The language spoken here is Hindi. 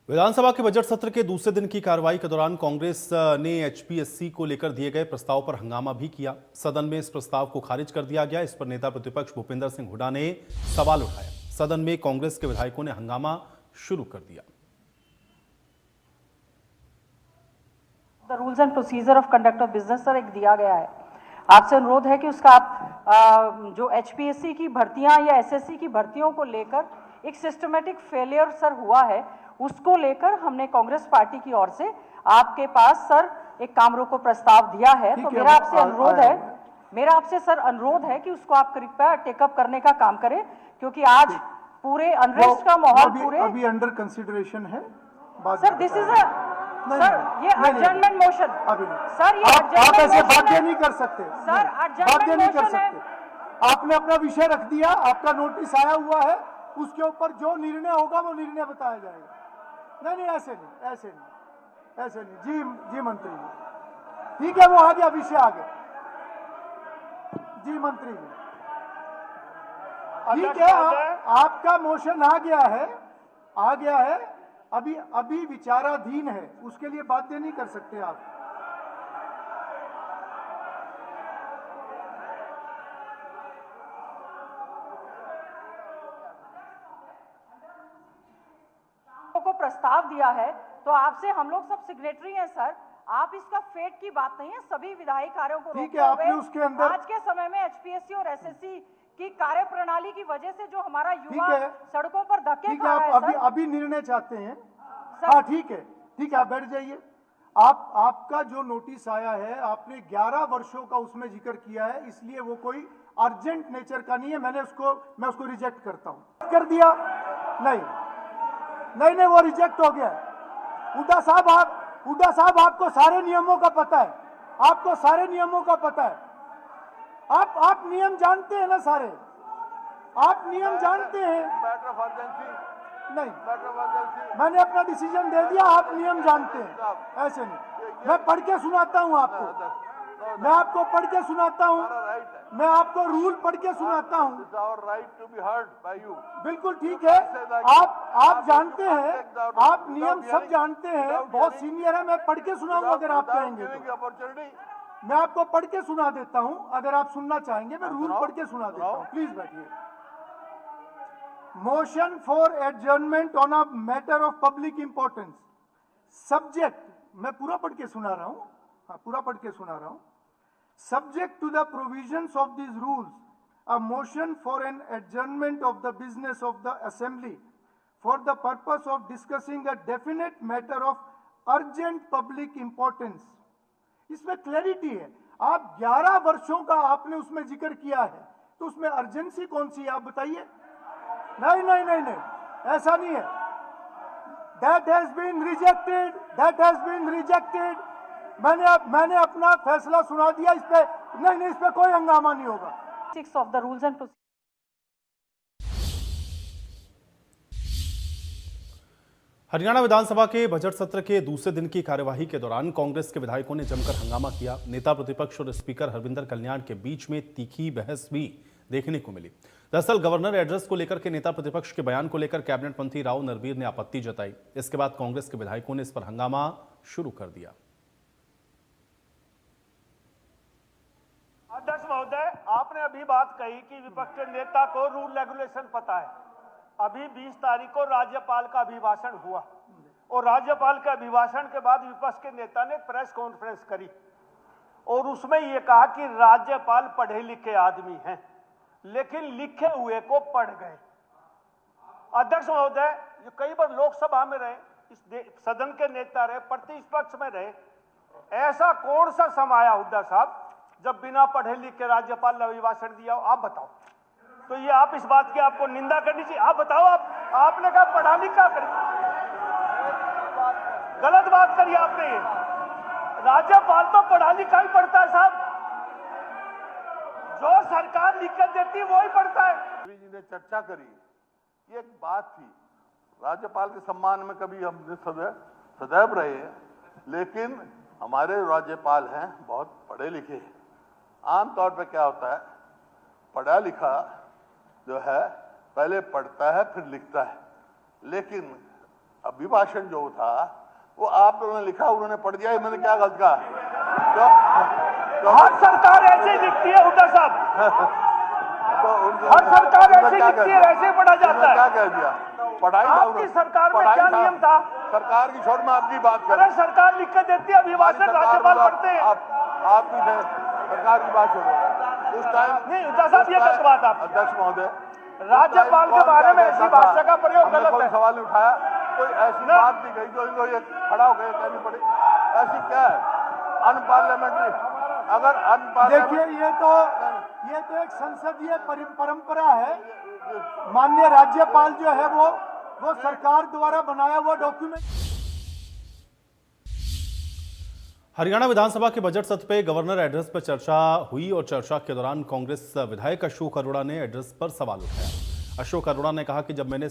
विधानसभा के बजट सत्र के दूसरे दिन की कार्रवाई के दौरान कांग्रेस ने एचपीएससी को लेकर दिए गए प्रस्ताव पर हंगामा भी किया। सदन में इस प्रस्ताव को खारिज कर दिया गया। इस पर नेता प्रतिपक्ष भूपेंद्र सिंह हुड्डा ने सवाल उठाया। सदन में कांग्रेस के विधायकों ने हंगामा शुरू कर दिया। The rules and procedure of conduct of business sir एक दिया गया है, आपसे अनुरोध है कि उसका आप जो एचपीएससी की भर्तियां या एसएससी की भर्तियों को लेकर एक सिस्टमेटिक फेलियर सर हुआ है, उसको लेकर हमने कांग्रेस पार्टी की ओर से आपके पास सर एक काम रोको प्रस्ताव दिया है। तो मेरा आपसे सर अनुरोध है कि उसको आप कृपया टेकअप करने का काम करें, क्योंकि आज पूरे अनरेस्ट का माहौल पूरे अभी अंडर कंसिडरेशन है सर। दिस इज सर ये एडजर्नमेंट मोशन सर, ये आप ऐसे बाध्य नहीं कर सकते सर, बाध्य नहीं कर सकते। आपने अपना विषय रख दिया, आपका नोटिस आया हुआ है, उसके ऊपर जो निर्णय होगा वो निर्णय बताया जाएगा। नहीं, ऐसे नहीं जी मंत्री जी, ठीक है, वो आ गया, विषय आ गया जी मंत्री जी, ठीक है, आपका मोशन आ गया है, अभी विचाराधीन है, उसके लिए बाध्य नहीं कर सकते आप। को प्रस्ताव दिया है तो आपसे हम लोग सब सिग्नेटरी हैं सर, आप इसका फेट की बात नहीं है, सभी विधायी कार्यों को ठीक है, आपने उसके अंदर आज के समय में एचपीएससी और एसएससी की कार्यप्रणाली की वजह से जो हमारा युवा सड़कों पर धक्के खा रहा है सर। अभी निर्णय चाहते हैं, हाँ ठीक है, आप बैठ जाइए। आपका जो नोटिस आया है, आपने 11 वर्षों का उसमें जिक्र किया है, इसलिए वो कोई अर्जेंट नेचर का नहीं है। मैं उसको रिजेक्ट करता हूं। कर दिया नहीं, वो रिजेक्ट हो गया। हुड्डा साहब आपको सारे नियमों का पता है, आप नियम जानते हैं ना, सारे आप नियम जानते हैं। मैटर ऑफ अर्जेंसी नहीं, मैंने अपना डिसीजन दे दिया, आप नियम जानते हैं, ऐसे नहीं। मैं पढ़ के सुनाता हूं आपको, मैं आपको पढ़ के सुनाता हूं, मैं आपको रूल पढ़ के सुनाता हूं। बिल्कुल ठीक है, आप जानते हैं, आप नियम सब जानते हैं, बहुत सीनियर है, मैं पढ़ के सुनाऊंगा अगर आप कहेंगे तो। मैं आपको पढ़ के सुना देता हूं, अगर आप सुनना चाहेंगे मैं रूल पढ़ के सुना देता हूं। प्लीज बैठिए। Motion for adjournment on a matter of public importance, subject, मैं पूरा पढ़ के सुना रहा हूं, हाँ पूरा पढ़ के सुना रहा हूं। Subject to the provisions of these rules, a motion for an adjournment of the business of the assembly for the purpose of discussing a definite matter of urgent public importance. इसमें क्लैरिटी है। आप 11 वर्षों का आपने उसमें जिक्र किया है, तो उसमें अर्जेंसी कौन सी है आप बताइए। नहीं, ऐसा नहीं है। That has been rejected. मैंने अपना फैसला सुना दिया। इस पे कोई हंगामा नहीं होगा। 6 of the rules and procedure. Haryana Vidhan Sabha के बजट सत्र के दूसरे दिन की कार्यवाही के दौरान कांग्रेस के विधायकों ने जमकर हंगामा किया। नेता प्रतिपक्ष और स्पीकर हरविंदर कल्याण के बीच में तीखी बहस भी देखने को मिली। दरअसल गवर्नर एड्रेस को लेकर के नेता प्रतिपक्ष के बयान को लेकर कैबिनेट मंत्री राव नरवीर ने आपत्ति जताई। इसके बाद कांग्रेस के विधायकों ने इस पर हंगामा शुरू कर दिया। अध्यक्ष महोदय, आपने अभी बात कही कि विपक्ष के नेता को रूल रेगुलेशन पता है। अभी 20 तारीख को राज्यपाल का अभिभाषण हुआ और राज्यपाल के अभिभाषण के बाद विपक्ष के नेता ने प्रेस कॉन्फ्रेंस करी और उसमें यह कहा कि राज्यपाल पढ़े लिखे आदमी हैं, लेकिन लिखे हुए को पढ़ गए। अध्यक्ष महोदय, कई बार लोकसभा में रहे, इस सदन के नेता रहे, प्रतिपक्ष में रहे, ऐसा कौन सा समय आया हुड्डा साहब जब बिना पढ़े लिखे राज्यपाल ने अभिभाषण दिया हो? आप बताओ। तो ये आप इस बात की आपको निंदा करनी चाहिए। आप बताओ, आपने कहा पढ़ा लिखा करिए, गलत बात करी आपने। ये राज्यपाल तो पढ़ा लिखा ही पढ़ता है साहब, जो सरकार लिख कर देती है वो ही पढ़ता है। जी ने चर्चा करी, ये एक बात थी, राज्यपाल के सम्मान में कभी हम सदैव रहे हैं, लेकिन हमारे राज्यपाल हैं बहुत पढ़े लिखे हैं। आमतौर पे क्या होता है, पढ़ा लिखा जो है पहले पढ़ता है फिर लिखता है, लेकिन अभिभाषण जो था वो आप लोगों ने लिखा, उन्होंने पढ़ दिया, मैंने क्या गलत कहा? हर सरकार ऐसे ही लिखती है हुड्डा साहब, हर सरकार ऐसे लिखती है, ऐसे पढ़ा जाता है। क्या कह दिया? पढ़ाई आपकी सरकार में क्या नियम था? सरकार की छोड़, मैं आपकी बात कर अरे सरकार लिख के देती है, अभिभाषण राज्यपाल पढ़ते हैं। आप भी थे, सरकार की बात छोड़ो। उस टाइम नहीं हुड्डा साहब, ये गलत बात आप। अध्यक्ष महोदय, राज्यपाल के बारे में ऐसी भाषा का प्रयोग गलत है। सवाल नहीं उठाया, कोई ऐसी बात नहीं कही जो इनको ये खड़ा हो गए कहनी पड़ी। ऐसी क्या है? अनपार्लियामेंट्री, अगर देखिए ये तो एक संसदीय परंपरा है। माननीय राज्यपाल जो है वो सरकार द्वारा बनाया हुआ डॉक्यूमेंट। हरियाणा विधानसभा के बजट सत्र पे गवर्नर एड्रेस पर चर्चा हुई और चर्चा के दौरान कांग्रेस विधायक अशोक अरोड़ा ने एड्रेस पर सवाल उठाया। अशोक अरोड़ा ने कहा कि जब मैंने